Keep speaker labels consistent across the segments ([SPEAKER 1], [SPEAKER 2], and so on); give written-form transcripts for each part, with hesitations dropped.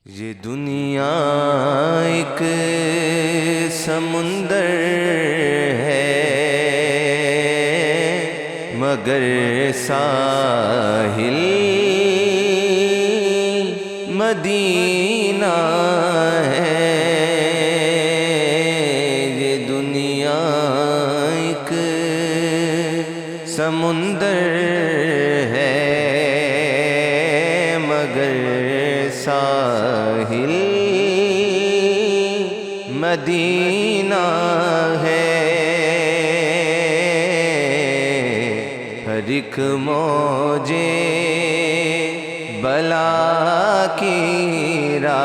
[SPEAKER 1] یہ دنیا ایک سمندر ہے مگر ساحل مدینہ ہے۔ یہ دنیا ایک سمندر ہے مگر ساحل مدینہ ہے۔ ہر ایک موجے بلا کی راہ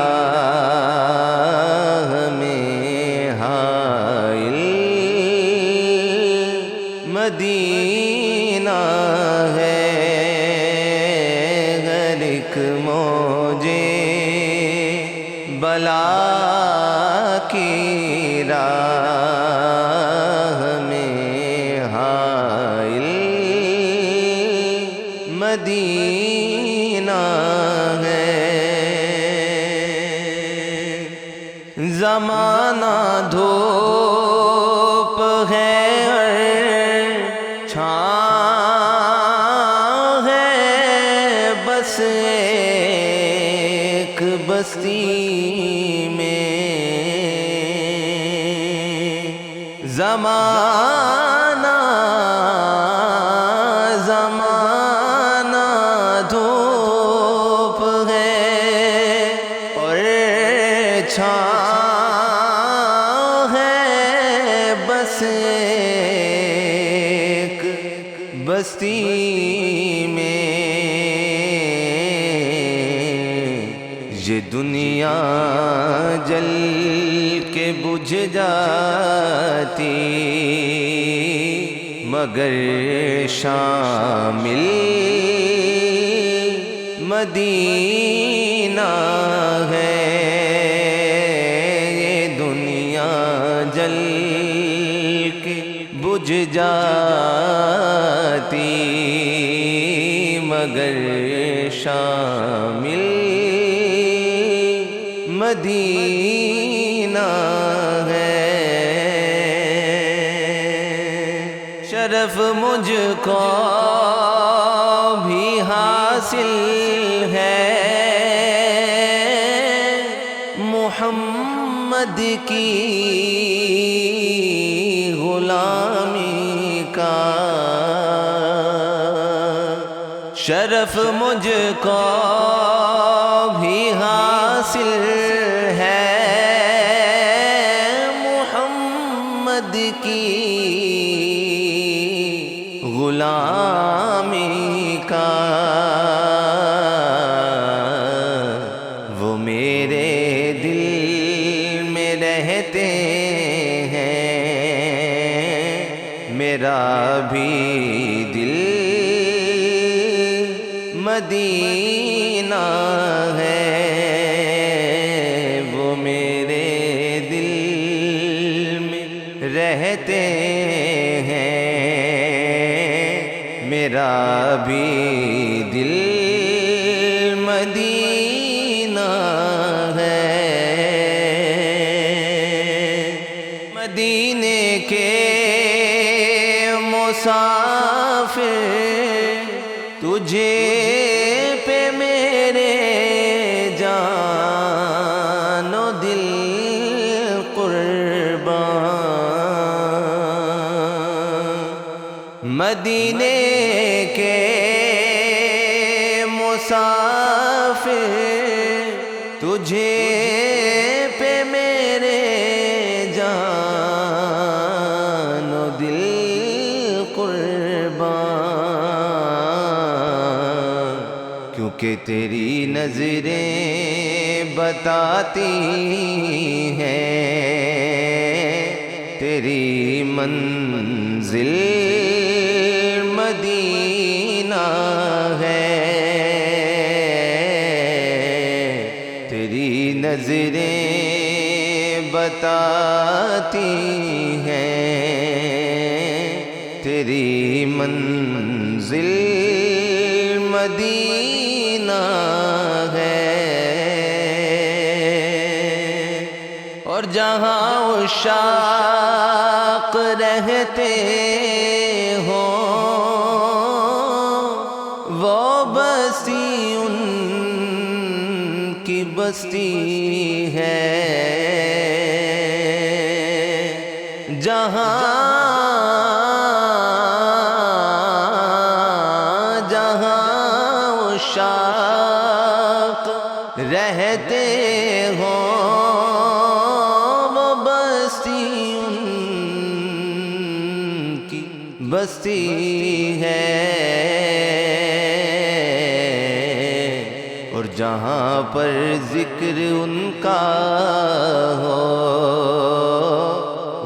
[SPEAKER 1] میں حائل مدینہ ہے۔ ہر ایک موجے بلا کی راہ میں حائل مدینہ ہے۔ زمانہ دھوپ ہے چھاں ہے بس ایک بستی میں۔ زمانہ دھوپ ہے اور چھاں ہے بس ایک بستی میں۔ یہ دنیا جل کے بجھ جاتی مگر شامل مدینہ ہے۔ یہ دنیا جل کے بجھ جاتی مگر شامل مدینہ ہے۔ شرف مجھ کو بھی حاصل ہے محمد کی غلامی کا۔ شرف مجھ کو بھی حاصل ہے محمد کی غلامی کا۔ وہ میرے دل میں رہتے ہیں میرا بھی دل مدینہ ہے۔ وہ میرے دل میں رہتے ہیں میرا بھی دل مدینہ ہے۔ مدینے کے مسافر تجھے پہ میرے جان و دل قربان۔ مدینے کے مسافر تجھے پہ میرے جان و دل قربان۔ کیونکہ تیری نظریں بتاتی ہیں تیری منزل مدینہ ہے۔ تیری نظریں بتاتی ہیں تیری منزل مدینہ ہے۔ اور جہاں عشاق رہتے ہوں وہ بستی ان کی بستی ہے، جہاں عشاق رہتے ہوں وہ بستی ان کی بستی ہے، اور جہاں پر ذکر ان کا ہو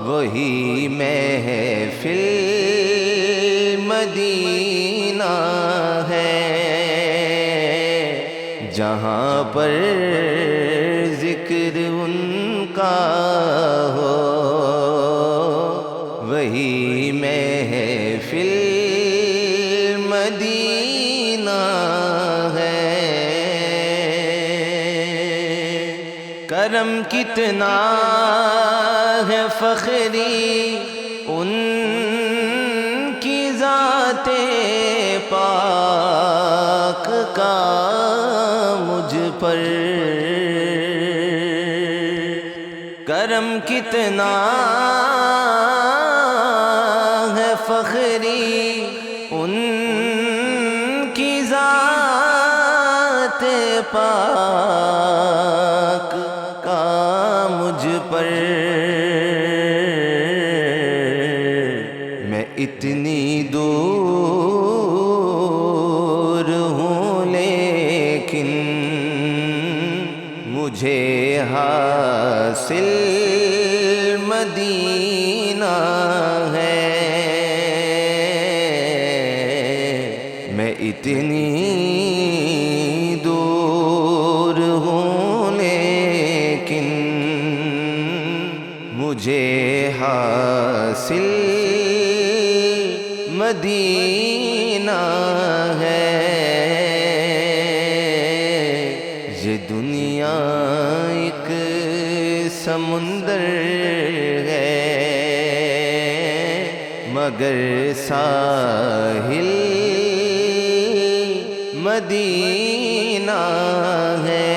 [SPEAKER 1] وہی محفل مدینہ ہے، جہاں پر ذکر ان کا ہو وہی محفل مدینہ ہے۔ کرم کتنا ہے فخری ان کی ذات پاک کا مجھ پر، کرم کتنا ہے فخری ان کی ذات پاک کا مجھ پر، میں اتنی دور ہوں لیکن مجھے حاصل مدینہ ہے، میں اتنی دور ہوں لیکن مجھے حاصل مدینہ ہے۔ یہ دنیا ایک سمندر ہے مگر ساحل مدینہ ہے،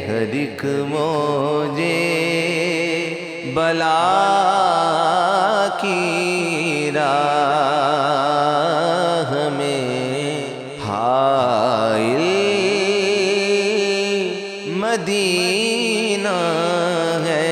[SPEAKER 1] ہر ایک موجے بلا کی راہ میں حائل مدینہ ہے،